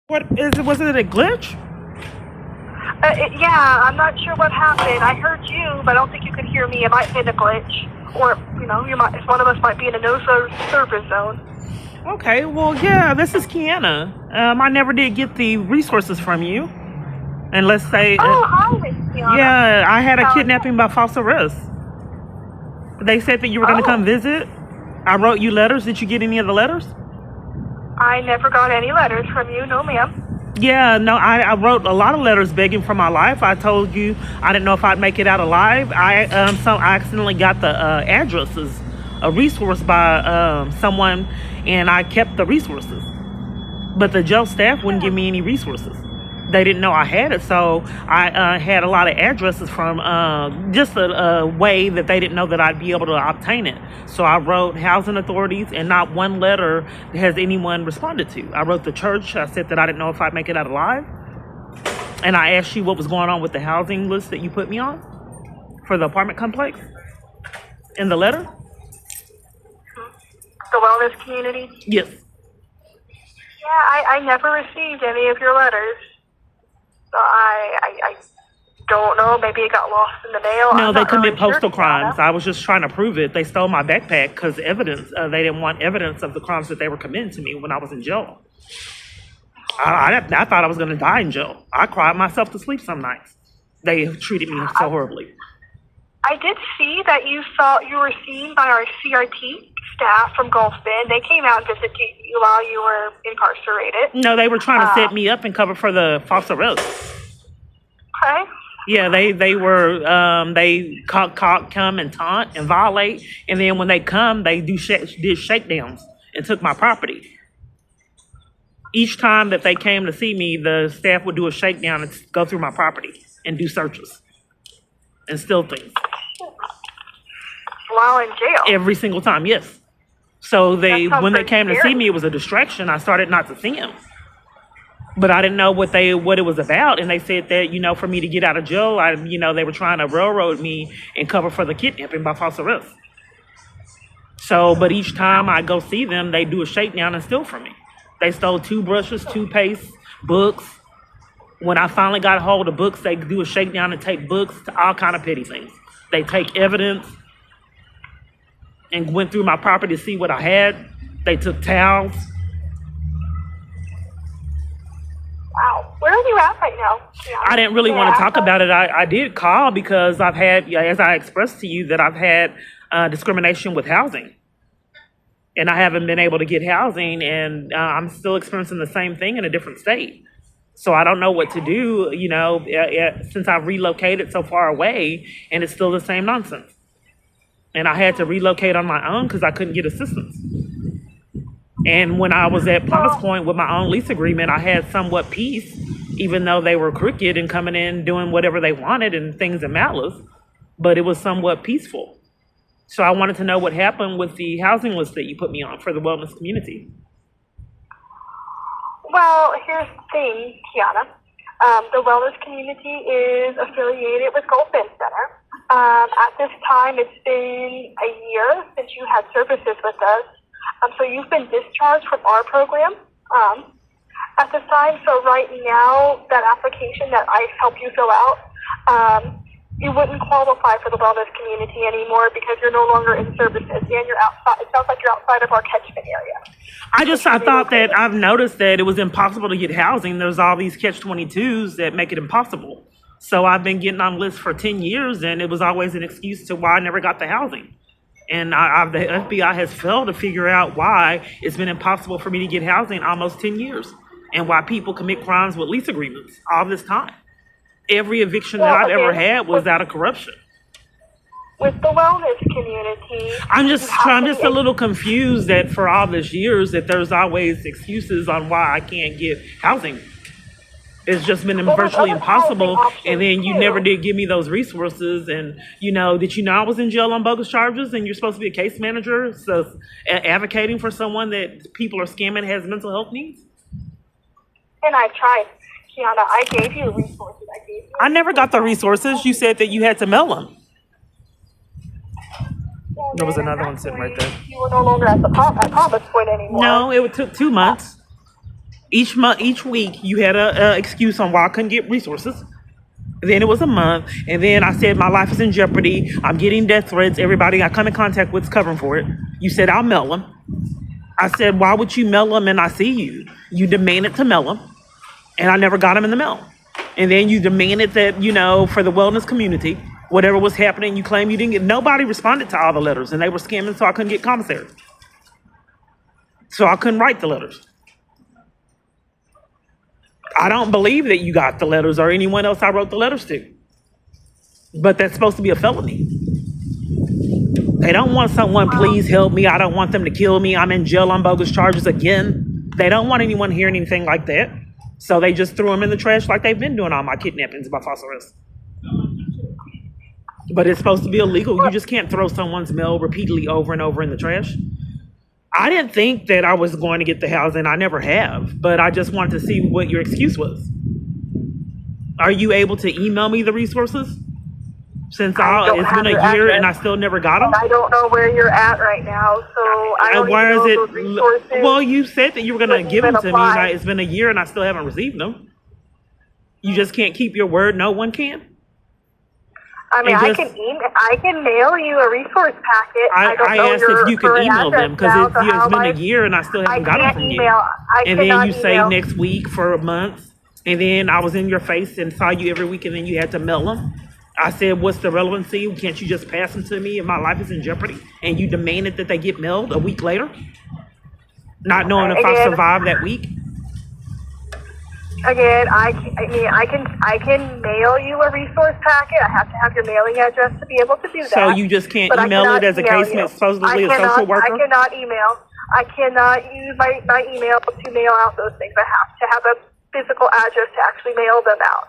What is it? Was it a glitch? Yeah, I'm not sure what happened. I heard you, but I don't think you could hear me. It might have been a glitch. Or, one of us might be in a no-service zone. Okay, well, yeah, this is Kiana. I never did get the resources from you. And let's say... Oh, hi, Miss Kiana. Yeah, I had a kidnapping by false arrest. They said that you were going to come visit. I wrote you letters. Did you get any of the letters? I never got any letters from you. No, ma'am. Yeah, no, I wrote a lot of letters begging for my life. I told you I didn't know if I'd make it out alive. I accidentally got the addresses, a resource by someone, and I kept the resources. But the jail staff wouldn't give me any resources. They didn't know I had it, so I had a lot of addresses from just a way that they didn't know that I'd be able to obtain it. So I wrote housing authorities, and not one letter has anyone responded to. I wrote the church. I said that I didn't know if I'd make it out alive. And I asked you what was going on with the housing list that you put me on for the apartment complex in the letter. The wellness community? Yes. Yeah, I never received any of your letters. So I don't know. Maybe it got lost in the mail. No, they commit really postal sure, crimes. I was just trying to prove it. They stole my backpack because evidence. They didn't want evidence of the crimes that they were committing to me when I was in jail. I thought I was going to die in jail. I cried myself to sleep some nights. They treated me so horribly. I did see that you were seen by our CRT staff from Gulf Bend. They came out and visited you while you were incarcerated. No, they were trying to set me up and cover for the false arrest. Okay. Yeah, they were they come and taunt and violate, and then when they come, they did shakedowns and took my property. Each time that they came to see me, the staff would do a shakedown and go through my property and do searches and steal things. While in jail? Every single time, yes. So when they came to see scary. me, it was a distraction. I started not to see them. But I didn't know what it was about. And they said that, for me to get out of jail, they were trying to railroad me and cover for the kidnapping by false arrest. So, but each time I go see them, they do a shakedown and steal from me. They stole toothbrushes, toothpaste, books. When I finally got a hold of books, they do a shakedown and take books to all kind of petty things. They take evidence and went through my property to see what I had. They took towels. Wow. Where are you at right now? Yeah. I didn't really want to talk about it. I did call because I've had, as I expressed to you, that I've had discrimination with housing. And I haven't been able to get housing, and I'm still experiencing the same thing in a different state. So I don't know what to do, since I've relocated so far away, and it's still the same nonsense. And I had to relocate on my own because I couldn't get assistance. And when I was at Promise Point with my own lease agreement, I had somewhat peace, even though they were crooked and coming in doing whatever they wanted and things in malice. But it was somewhat peaceful. So I wanted to know what happened with the housing list that you put me on for the wellness community. Well, here's the thing, Kiana. The wellness community is affiliated with Gulf Bend Center. At this time, it's been a year since you had services with us. So you've been discharged from our program at this time. So right now, that application that I helped you fill out, you wouldn't qualify for the wellness community anymore because you're no longer in services and you're outside. It sounds like you're outside of our catchment area. I thought that I've noticed that it was impossible to get housing. There's all these catch-22s that make it impossible. So I've been getting on lists for 10 years, and it was always an excuse to why I never got the housing. And the FBI has failed to figure out why it's been impossible for me to get housing almost 10 years, and why people commit crimes with lease agreements all this time. Every eviction that I've ever had was out of corruption. With the wellness community, I'm just a little confused that for all these years that there's always excuses on why I can't get housing. It's just been virtually impossible. And then you never did give me those resources. And, did you know I was in jail on bogus charges and you're supposed to be a case manager? So advocating for someone that people are scamming has mental health needs? And I tried. Kiana, I gave you resources. I never got the resources. You said that you had to mail them. Well, there was another one sitting right there. You were no longer at Promise Point anymore. No, it took 2 months. Each week, you had a excuse on why I couldn't get resources. Then it was a month, and then I said my life is in jeopardy. I'm getting death threats. Everybody I come in contact with is covering for it. You said I'll mail them. I said, why would you mail them and I see you? You demanded to mail them, and I never got them in the mail. And then you demanded that, for the wellness community, whatever was happening, you claim you didn't get. Nobody responded to all the letters, and they were scamming, so I couldn't get commissary. So I couldn't write the letters. I don't believe that you got the letters or anyone else I wrote the letters to. But that's supposed to be a felony. They don't want someone, please help me. I don't want them to kill me. I'm in jail on bogus charges again. They don't want anyone hearing anything like that. So they just threw them in the trash like they've been doing all my kidnappings by false arrest. But it's supposed to be illegal. You just can't throw someone's mail repeatedly over and over in the trash. I didn't think that I was going to get the housing. I never have. But I just wanted to see what your excuse was. Are you able to email me the resources? Since it's been a year and I still never got them? I don't know where you're at right now, so I don't even know those resources. Well, you said that you were going to give them to me. It's been a year and I still haven't received them. You just can't keep your word. No one can? I mean, I can mail you a resource packet. I asked if you could email them because it's been a year and I still haven't got them from you. And then you say next week for a month. And then I was in your face and saw you every week and then you had to mail them. I said, what's the relevancy? Can't you just pass them to me if my life is in jeopardy? And you demanded that they get mailed a week later? Not knowing if I survived that week? Again, I can mail you a resource packet. I have to have your mailing address to be able to do that. So you just can't email it as a case supposedly a social worker? I cannot email. I cannot use my email to mail out those things. I have to have a physical address to actually mail them out.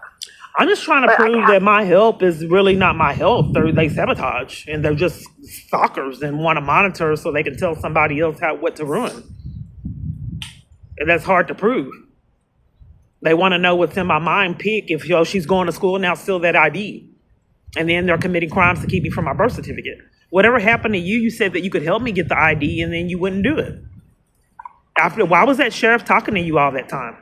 I'm just trying to prove that my help is really not my help. They sabotage, and they're just stalkers and want to monitor so they can tell somebody else what to ruin. And that's hard to prove. They want to know what's in my mind. Pick if she's going to school now, steal that ID, and then they're committing crimes to keep me from my birth certificate. Whatever happened to you? You said that you could help me get the ID, and then you wouldn't do it. Why was that sheriff talking to you all that time?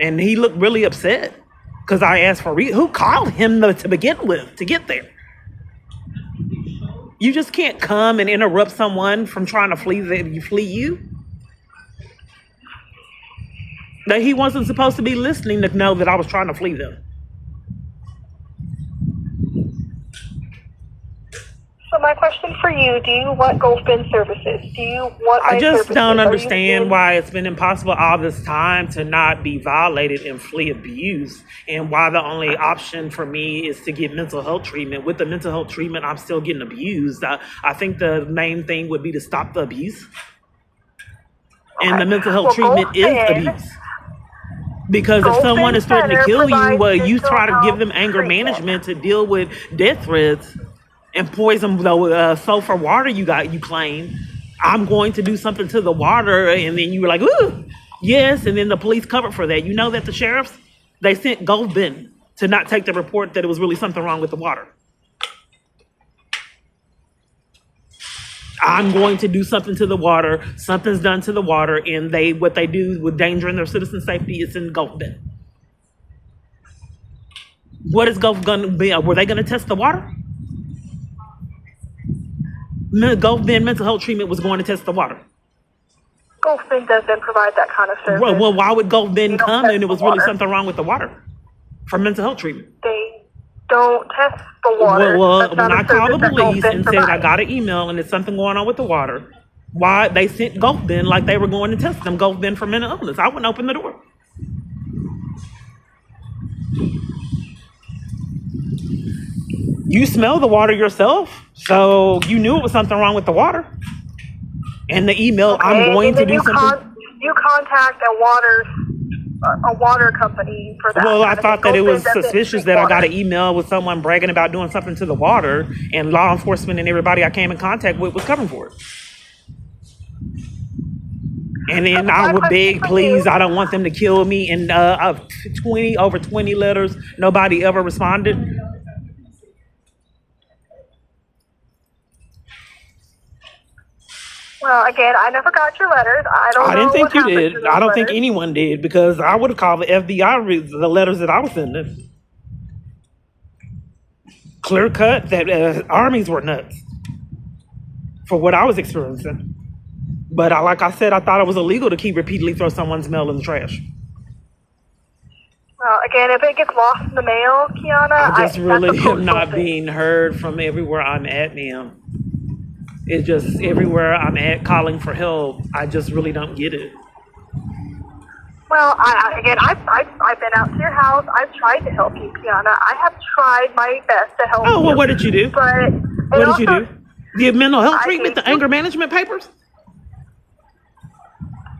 And he looked really upset. Because I asked for who called him to begin with to get there. You just can't come and interrupt someone from trying to flee you. That he wasn't supposed to be listening to know that I was trying to flee them. So my question for you, do you want Gulf Bin services? Do you want my I just services? don't understand why it's been impossible all this time to not be violated and flee abuse, and why the only option for me is to get mental health treatment. With the mental health treatment, I'm still getting abused. I think the main thing would be to stop the abuse. And the mental health treatment is abuse. Because if someone is threatening to kill you, you try to give them anger management to deal with death threats and poison the sulfur water you claim. I'm going to do something to the water, and then you were like, ooh, yes, and then the police covered for that. You know that the sheriffs, they sent Gulf Bin to not take the report that it was really something wrong with the water. I'm going to do something to the water. Something's done to the water, and what they do with danger in their citizen safety is in Gulf Bin. What is Gulf going to be? Were they going to test the water? Gulf Bin mental health treatment was going to test the water. Gulf Bin doesn't provide that kind of service. Well, why would Gulf Bin come and it was really something wrong with the water for mental health treatment? They don't test the water. Well, when I called the police and said I got an email and there's something going on with the water, why they sent Gulf Bin like they were going to test them Gulf Bin for mental illness? I wouldn't open the door. You smell the water yourself, so you knew it was something wrong with the water. And the email, okay, I'm going to do something. You contact a water company for that. Well, I thought that it was suspicious that I got an email with someone bragging about doing something to the water, and law enforcement and everybody I came in contact with was covering for it. And then I would beg, please, I don't want them to kill me. And over 20 letters, nobody ever responded. Well, again, I never got your letters. I don't I know didn't think what you happened to did. those I don't think letters. anyone did, because I would have called the FBI the letters that I was sending. Clear cut that armies were nuts for what I was experiencing. But like I said, I thought it was illegal to keep repeatedly throw someone's mail in the trash. Well, again, if it gets lost in the mail, Kiana, I just really that's a am not postal thing. being heard from everywhere I'm at, ma'am. It's just everywhere I'm at calling for help. I just really don't get it. Well, I've been out to your house. I've tried to help you, Kiana. I have tried my best to help you. Oh, well, what did you do? But What did you do? The mental health I treatment, gave the you- anger management papers?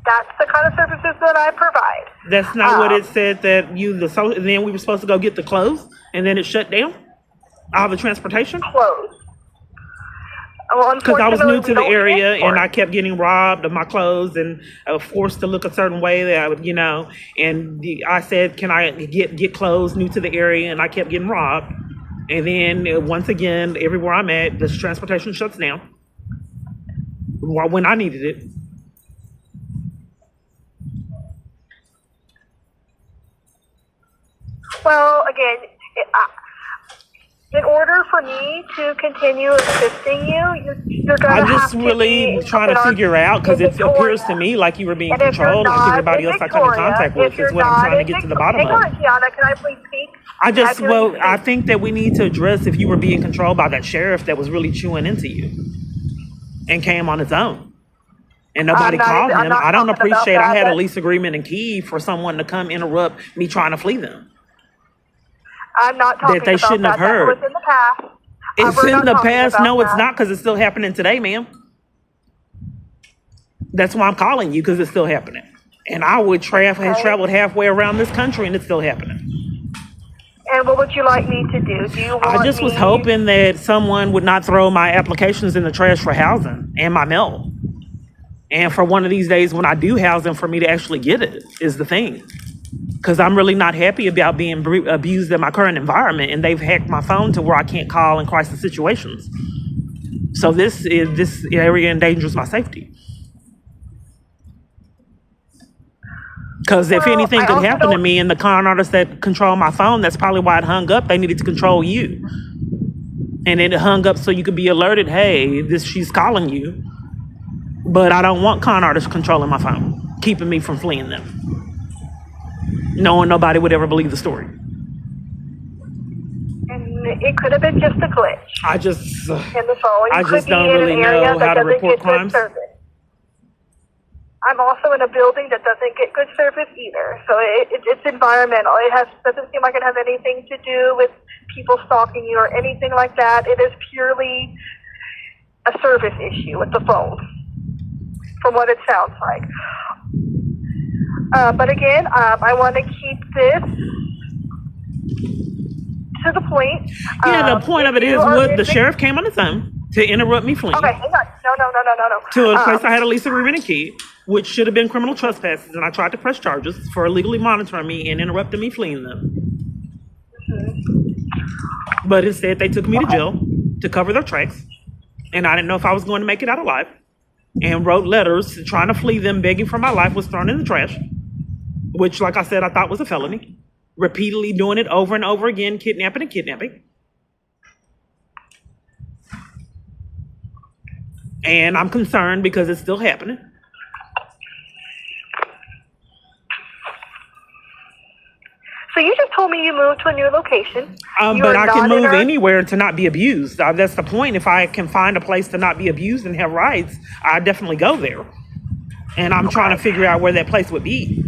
That's the kind of services that I provide. That's not what it said that then we were supposed to go get the clothes and then it shut down? All the transportation? Closed. Well, Because I was new to the unfortunately, we don't area and I transport. kept getting robbed of my clothes and I was forced to look a certain way that I would, and I said, can I get clothes new to the area? And I kept getting robbed. And then once again, everywhere I'm at, this transportation shuts down when I needed it. Well, again, in order for me to continue assisting you're going I to have just to really be trying to figure out, because it appears to me like you were being And if you're controlled, like not everybody in else I come in Victoria, contact if with. you're Is what I'm not trying to in get to the Victoria- bottom of. Hang on, Kiana, can I please speak? I think that we need to address if you were being controlled by that sheriff that was really chewing into you and came on its own. And nobody called I'm him. not I don't talking about appreciate I that. had a That's- lease agreement and key for someone to come interrupt me trying to flee them. I'm not talking That they about shouldn't that. have heard. That was in the past. It's We're in not the talking past. about No, it's that. not, because it's still happening today, ma'am. That's why I'm calling you, because it's still happening. And I would have traveled halfway around this country and it's still happening. And what would you like me to do? Do you want I just was me- hoping that someone would not throw my applications in the trash for housing and my mail. And for one of these days when I do housing, for me to actually get it is the thing. Because I'm really not happy about being abused in my current environment, and they've hacked my phone to where I can't call in crisis situations. So this area endangers my safety. Because if Well, anything I could also happen to don't- me, and the con artists that control my phone, that's probably why it hung up. They needed to control you. And it hung up so you could be alerted, hey, she's calling you. But I don't want con artists controlling my phone, keeping me from fleeing them. Knowing nobody would ever believe the story. And it could have been just a glitch I just in the phone. I You could just be don't in an really area know that how to doesn't report get good crimes. service. I'm also in a building that doesn't get good service either. So it's environmental. Doesn't seem like it has anything to do with people stalking you or anything like that. It is purely a service issue with the phone, from what it sounds like. But again, I want to keep this to the point. Yeah, the point of it if is you are what in the Vic- sheriff came on his own to interrupt me fleeing Okay, hang on. No. to a place I had a lease agreement and key, which should have been criminal trespasses, and I tried to press charges for illegally monitoring me and interrupting me fleeing them. But instead, they took me to jail to cover their tracks, and I didn't know if I was going to make it out alive, and wrote letters trying to flee them, begging for my life, was thrown in the trash, which, like I said, I thought was a felony. Repeatedly doing it over and over again, kidnapping. And I'm concerned because it's still happening. So you just told me you moved to a new location. You But are I can not in move our- anywhere to not be abused. That's the point. If I can find a place to not be abused and have rights, I definitely go there. And I'm trying to figure out where that place would be.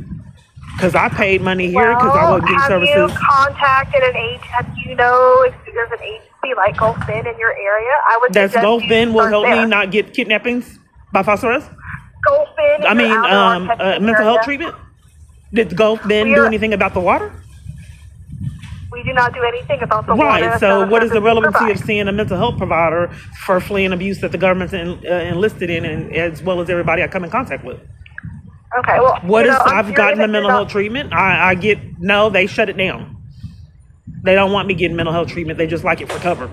Because I paid money here because I wasn't getting services. Have you contacted an agent? Do you know if there's an agency like Gulf Bend in your area? I would That's suggest Gulf you Bend will start help me there. not get kidnappings by false arrest? Gulf Bend. I in mean, your outer Rochester mental health area. treatment? Did Gulf Bend do We're- anything about the water? We do not do anything about the water. Right. That's So not a what is the service we relevancy provide. of seeing a mental health provider for fleeing abuse that the government's enlisted in, and as well as everybody I come in contact with? Okay, well, What you is, know, I'm I've gotten the curious if mental you're health treatment. I get, no, they shut it down. They don't want me getting mental health treatment. They just like it for cover.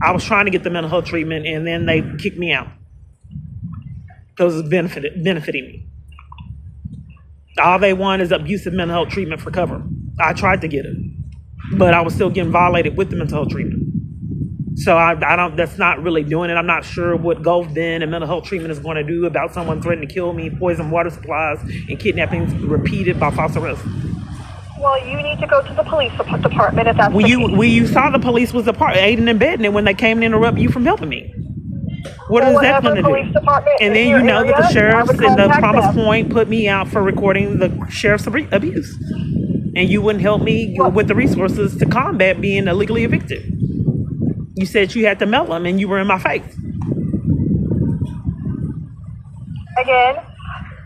I was trying to get the mental health treatment and then they kicked me out. because it's benefiting me. All they want is abusive mental health treatment for cover. I tried to get it, but I was still getting violated with the mental health treatment. So I don't, that's not really doing it. I'm not sure what Gulf bin and mental health treatment is going to do about someone threatening to kill me, poison water supplies, and kidnappings repeated by false arrest. Well, you need to go to the police department if that's the case. You saw the police was aiding and abetting it when they came to interrupt you from helping me. What is that going to do? And then you know that the sheriffs in the Promise Point put me out for recording the sheriff's abuse. And you wouldn't help me with the resources to combat being illegally evicted. You said you had to mail them, and you were in my face. Again,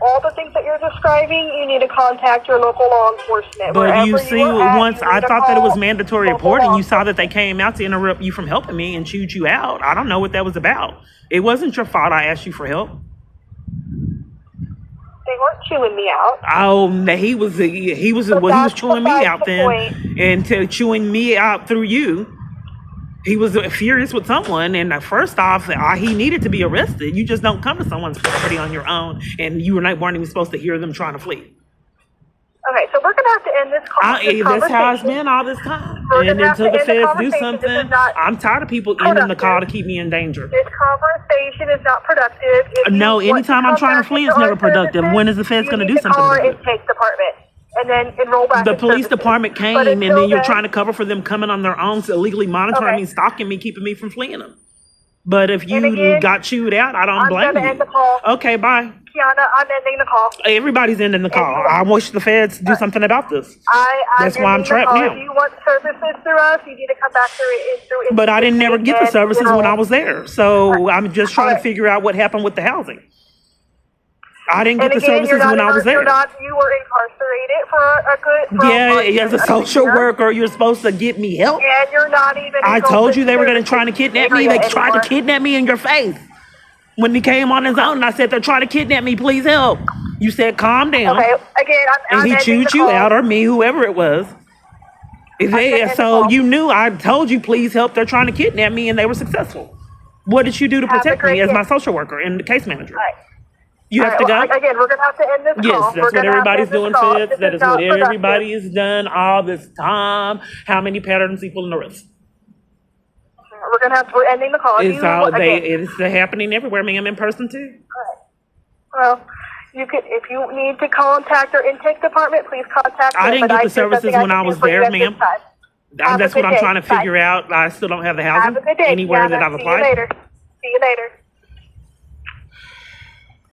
all the things that you're describing, you need to contact your local law enforcement. But you see, once I thought that it was mandatory reporting, you saw that they came out to interrupt you from helping me and chewed you out. I don't know what that was about. It wasn't your fault I asked you for help. They weren't chewing me out. Oh, he was chewing me out then, and chewing me out through you. He was furious with someone, and first off, he needed to be arrested. You just don't come to someone's property on your own, and you weren't even supposed to hear them trying to flee. Okay, so we're going to have to end this conversation. That's how it's been all this time. And until the feds do something, I'm tired of people ending the call to keep me in danger. This conversation is not productive. No, anytime I'm trying to flee, it's never productive. When is the feds going to do something about it? Intake department. And then enroll back the police department came, and then you're trying to cover for them coming on their own, so illegally monitoring me, stalking me, keeping me from fleeing them. But if you got chewed out, I don't blame you. I'm going to end the call. Okay, bye. Kiana, I'm ending the call. Everybody's ending the call. I wish the feds do something about this. That's why I'm trapped now. If you want services through us, you need to come back through. But I didn't never get the services when I was there. So I'm just trying to figure out what happened with the housing. I didn't get the services when I was there. You were incarcerated for a good... as a social worker, you're supposed to get me help. And you're not even... I told you they were going to try to kidnap me. They tried to kidnap me in your face. When he came on his own, and I said, they're trying to kidnap me, please help. You said, calm down. Okay, again, and he chewed you out, or me, whoever it was. So you knew, I told you, please help, they're trying to kidnap me, and they were successful. What did you do to protect me as my social worker and the case manager? You have to go? Again, we're going to have to end this call. Yes, that's what everybody's doing, Feds. That is what everybody has done all this time. How many patterns equal an arrest? We're ending the call. It's happening everywhere, ma'am, in person too. Well, if you need to contact our intake department, please contact I didn't get the services when I was there, ma'am. That's what I'm trying to figure out. I still don't have the housing anywhere that I've applied. See you later.